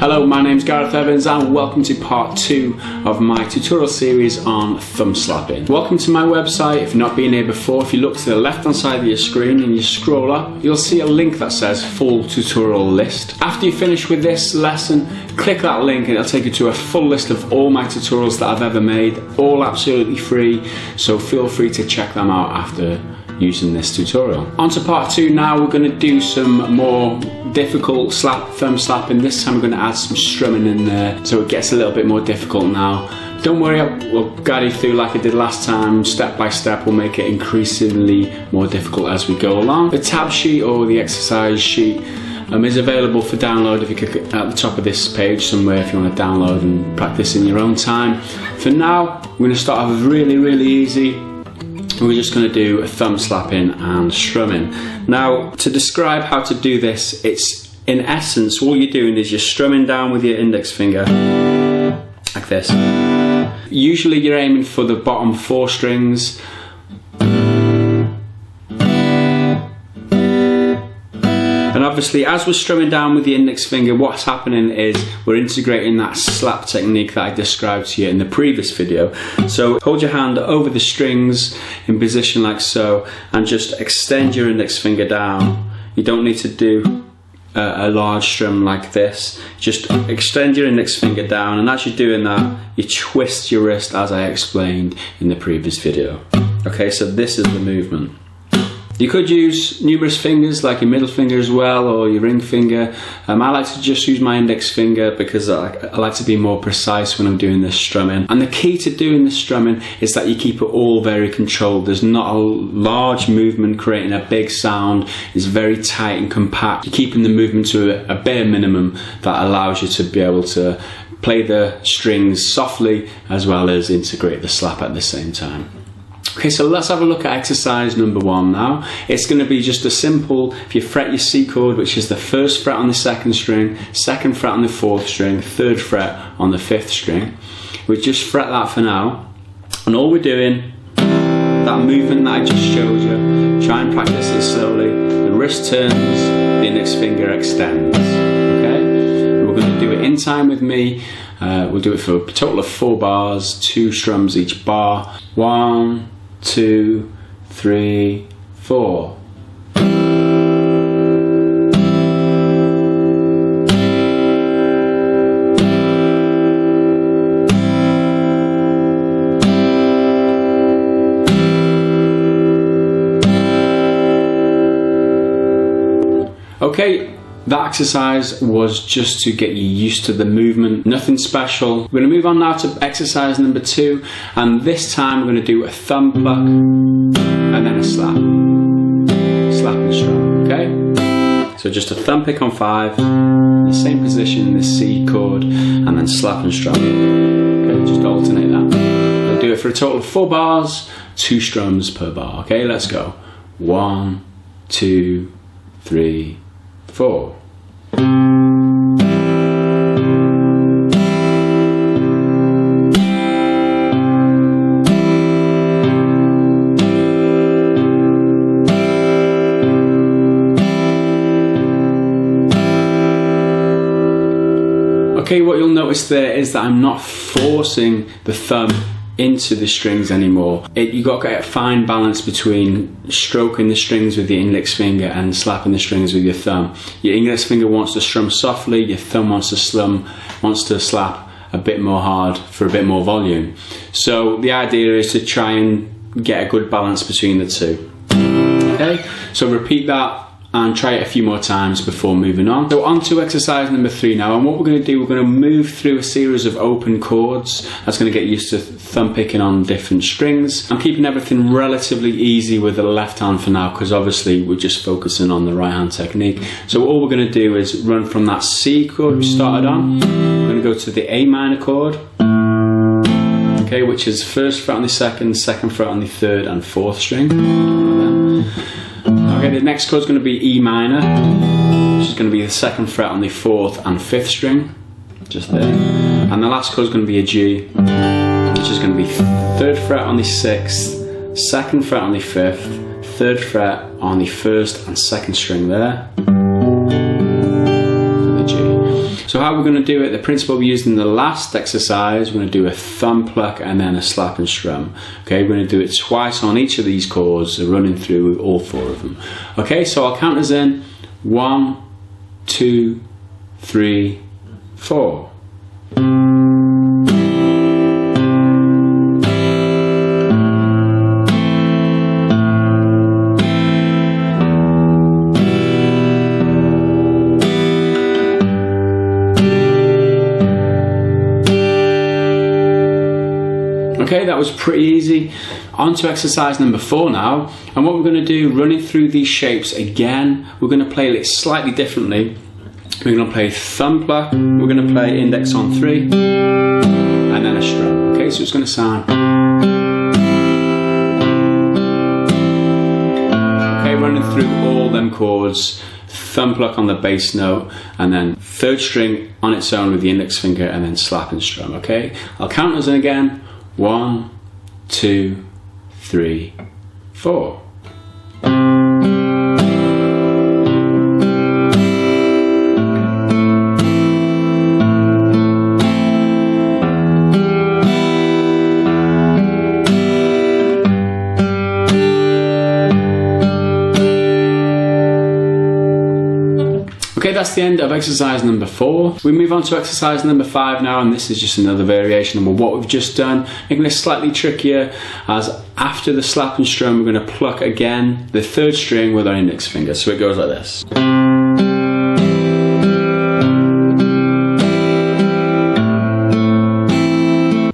Hello, my name's Gareth Evans and welcome to part 2 of my tutorial series on thumb slapping. Welcome to my website. If you've not been here before, if you look to the left hand side of your screen and you scroll up, you'll see a link that says full tutorial list. After you finish with this lesson, click that link and it'll take you to a full list of all my tutorials that I've ever made, all absolutely free, so feel free to check them out after using this tutorial. On to part 2 now. We're going to do some more difficult thumb slapping. This time we're going to add some strumming in there, so it gets a little bit more difficult now. Don't worry, we'll guide you through like I did last time. Step by step, we'll make it increasingly more difficult as we go along. The tab sheet or the exercise sheet is available for download if you click at the top of this page somewhere if you want to download and practice in your own time. For now, we're going to start off really easy. We're just going to do a thumb slapping and strumming. Now, to describe how to do this, it's in essence all you're doing is you're strumming down with your index finger like this. Usually you're aiming for the bottom 4 strings. And obviously, as we're strumming down with the index finger, what's happening is we're integrating that slap technique that I described to you in the previous video. So hold your hand over the strings in position like so, and just extend your index finger down. You don't need to do a large strum like this. Just extend your index finger down, and as you're doing that, you twist your wrist as I explained in the previous video. Okay, so this is the movement. You could use numerous fingers like your middle finger as well, or your ring finger. I like to just use my index finger because I like to be more precise when I'm doing this strumming. And the key to doing this strumming is that you keep it all very controlled. There's not a large movement creating a big sound. It's very tight and compact. You're keeping the movement to a bare minimum that allows you to be able to play the strings softly as well as integrate the slap at the same time. Okay, so let's have a look at exercise number 1 now. It's going to be just a simple, if you fret your C chord, which is the 1st fret on the 2nd string, 2nd fret on the 4th string, 3rd fret on the 5th string. We just fret that for now. And all we're doing, that movement that I just showed you, try and practice it slowly. The wrist turns, the index finger extends. Okay? And we're going to do it in time with me. We'll do it for a total of 4 bars, 2 strums each bar. 1, 2, 3, 4. Okay. That exercise was just to get you used to the movement, nothing special. We're going to move on now to exercise number 2, and this time we're going to do a thumb pluck and then a slap. Slap and strum, okay? So just a thumb pick on 5, the same position in the C chord, and then slap and strum. Okay, just alternate that. We'll do it for a total of 4 bars, 2 strums per bar. Okay, let's go. 1, 2, 3, 4. Okay, what you'll notice there is that I'm not forcing the thumb into the strings anymore. You've got to get a fine balance between stroking the strings with your index finger and slapping the strings with your thumb. Your index finger wants to strum softly, your thumb wants to slap a bit more hard for a bit more volume. So the idea is to try and get a good balance between the two. Okay, so repeat that and try it a few more times before moving on. So on to exercise number 3 now, and what we're going to do, we're going to move through a series of open chords. That's going to get used to thumb picking on different strings. I'm keeping everything relatively easy with the left hand for now because obviously we're just focusing on the right hand technique. So all we're going to do is run from that C chord we started on. We're going to go to the A minor chord, okay, which is 1st fret on the 2nd, 2nd fret on the 3rd and 4th string. Okay, the next chord is going to be E minor, which is going to be the 2nd fret on the 4th and 5th string, just there. And the last chord is going to be a G, which is going to be 3rd fret on the 6th, 2nd fret on the 5th, 3rd fret on the 1st and 2nd string there. So how we're going to do it, the principle we used in the last exercise, we're going to do a thumb pluck and then a slap and strum. Okay, we're going to do it twice on each of these chords, running through all 4 of them. Okay, so I'll count us in. 1, 2, 3, 4. Okay, that was pretty easy. On to exercise number 4 now. And what we're going to do, running through these shapes again, we're going to play it slightly differently. We're going to play thumb pluck, we're going to play index on 3, and then a strum. Okay, so it's going to sound. Okay, running through all them chords, thumb pluck on the bass note, and then 3rd string on its own with the index finger, and then slap and strum. Okay, I'll count us in again. 1, 2, 3, 4. Okay, that's the end of exercise number 4. We move on to exercise number 5 now, and this is just another variation of what we've just done, making it slightly trickier, as after the slap and strum we're going to pluck again the 3rd string with our index finger. So it goes like this.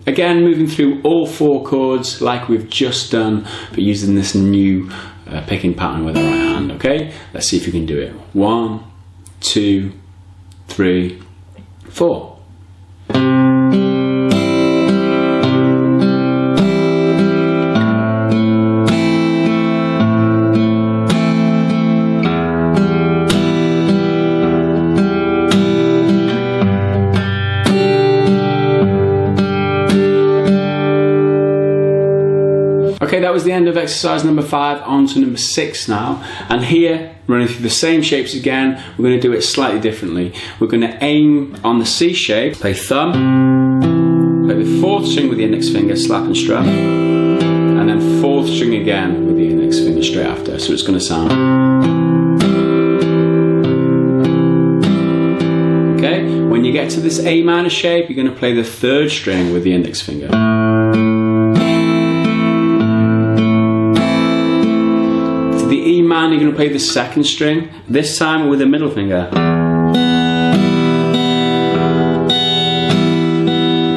Again, moving through all 4 chords like we've just done, but using this new picking pattern with our right hand. Okay, let's see if we can do it. 1, 2, 3, 4. Okay, that was the end of exercise number 5. On to number 6 now. And here, running through the same shapes again, we're going to do it slightly differently. We're going to aim on the C shape, play thumb, play the 4th string with the index finger, slap and strum, and then 4th string again with the index finger straight after. So it's going to sound. Okay, when you get to this A minor shape, you're going to play the 3rd string with the index finger. E minor, you're going to play the 2nd string, this time with the middle finger.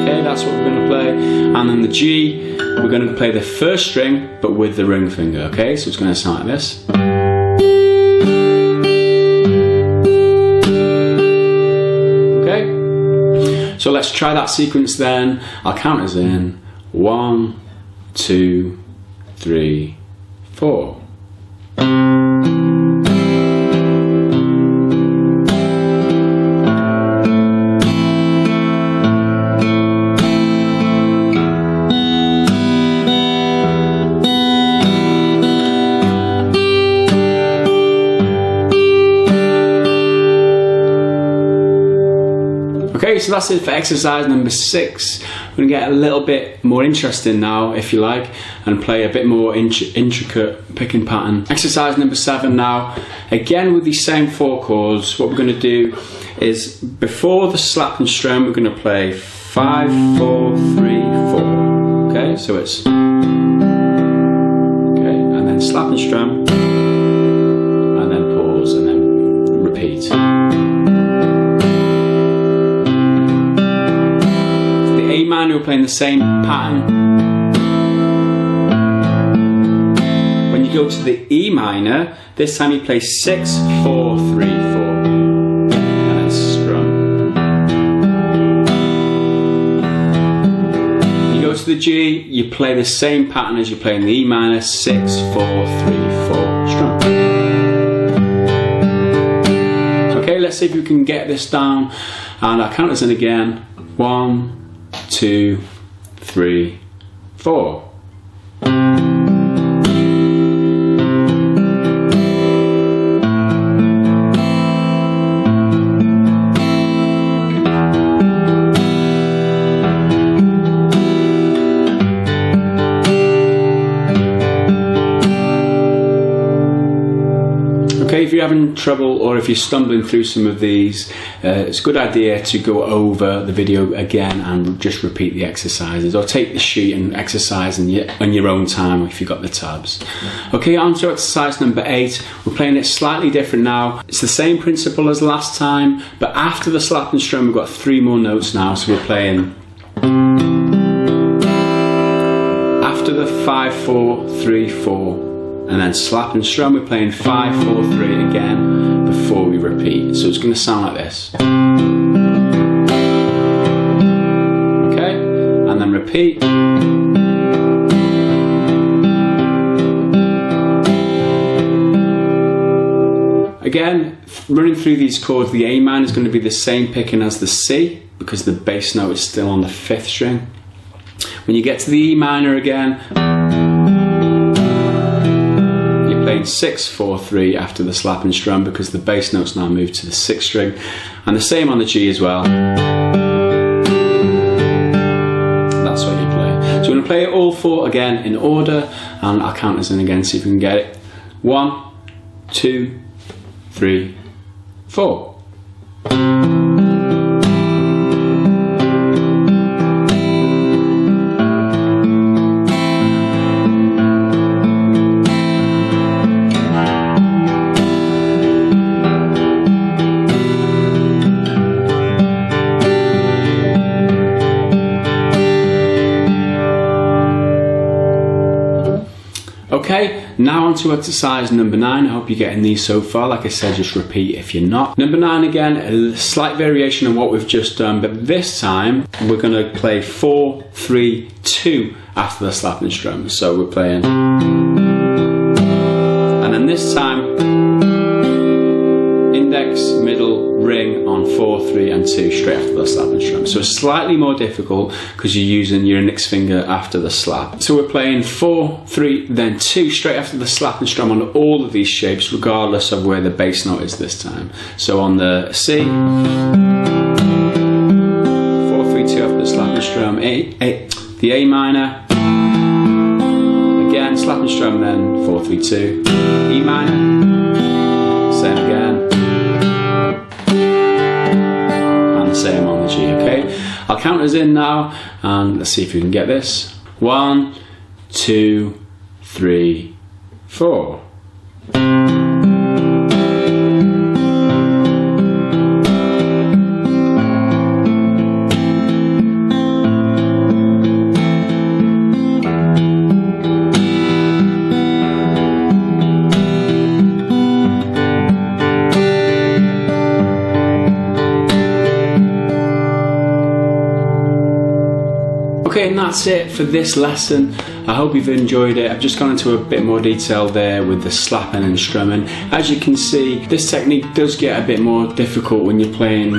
Okay, that's what we're going to play. And then the G, we're going to play the 1st string, but with the ring finger. Okay, so it's going to sound like this. Okay, so let's try that sequence then. I'll count us in. 1, 2, 3, 4. Okay, so that's it for exercise number 6. We're going to get a little bit more interesting now, if you like, and play a bit more intricate picking pattern. Exercise number 7 now. Again with these same 4 chords, what we're going to do is before the slap and strum, we're going to play 5, 4, 3, 4. Okay, so it's okay, and then slap and strum, and then pause, and then repeat. A minor, we're playing the same pattern. When you go to the E minor, this time you play 6, 4, 3, 4, and then strum. You go to the G, you play the same pattern as you play in the E minor, 6, 4, 3, 4, strum. Okay, let's see if we can get this down, and I'll count us in again. 1, 2, 3, 4. Okay, if you're having trouble or if you're stumbling through some of these, it's a good idea to go over the video again and just repeat the exercises, or take the sheet and exercise on your own time if you've got the tabs. Okay, on to exercise number 8. We're playing it slightly different now. It's the same principle as last time, but after the slap and strum we've got 3 more notes now, so we're playing after the 5, 4, 3, 4. And then slap and strum, we're playing 5, 4, 3 again before we repeat. So it's going to sound like this. Okay, and then repeat. Again, running through these chords, the A minor is going to be the same picking as the C because the bass note is still on the 5th string. When you get to the E minor again, 6, 4, 3 after the slap and strum because the bass note's now moved to the 6th string, and the same on the G as well. That's what you play. So we're going to play it all 4 again in order, and I'll count us in again, see if we can get it. 1, 2, 3, 4. Okay, now on to exercise number 9. I hope you're getting these so far. Like I said, just repeat if you're not. Number 9 again, a slight variation on what we've just done, but this time we're going to play 4, 3, 2 after the slap and strum. So we're playing, and then this time index, middle, ring on 4, 3 and 2 straight after the slap and strum. So it's slightly more difficult because you're using your index finger after the slap. So we're playing 4, 3 then 2 straight after the slap and strum on all of these shapes regardless of where the bass note is this time. So on the C, 4, 3, 2 after the slap and strum, the A minor, again slap and strum, then 4, 3, 2, E minor, same again, same on the G. Okay, I'll count us in now and let's see if we can get this. 1, 2, 3, 4. Okay, and that's it for this lesson. I hope you've enjoyed it. I've just gone into a bit more detail there with the slapping and strumming. As you can see, this technique does get a bit more difficult when you're playing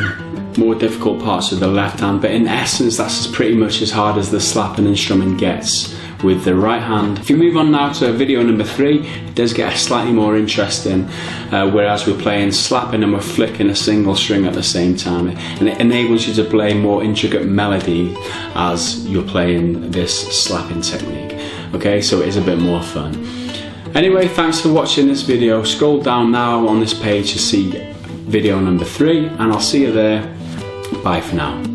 more difficult parts of the left hand, but in essence that's pretty much as hard as the slapping and strumming gets with the right hand. If you move on now to video number 3, it does get slightly more interesting, whereas we're playing slapping and we're flicking a single string at the same time, and it enables you to play more intricate melody as you're playing this slapping technique. Okay, so it is a bit more fun. Anyway, thanks for watching this video. Scroll down now on this page to see video number 3, and I'll see you there. Bye for now.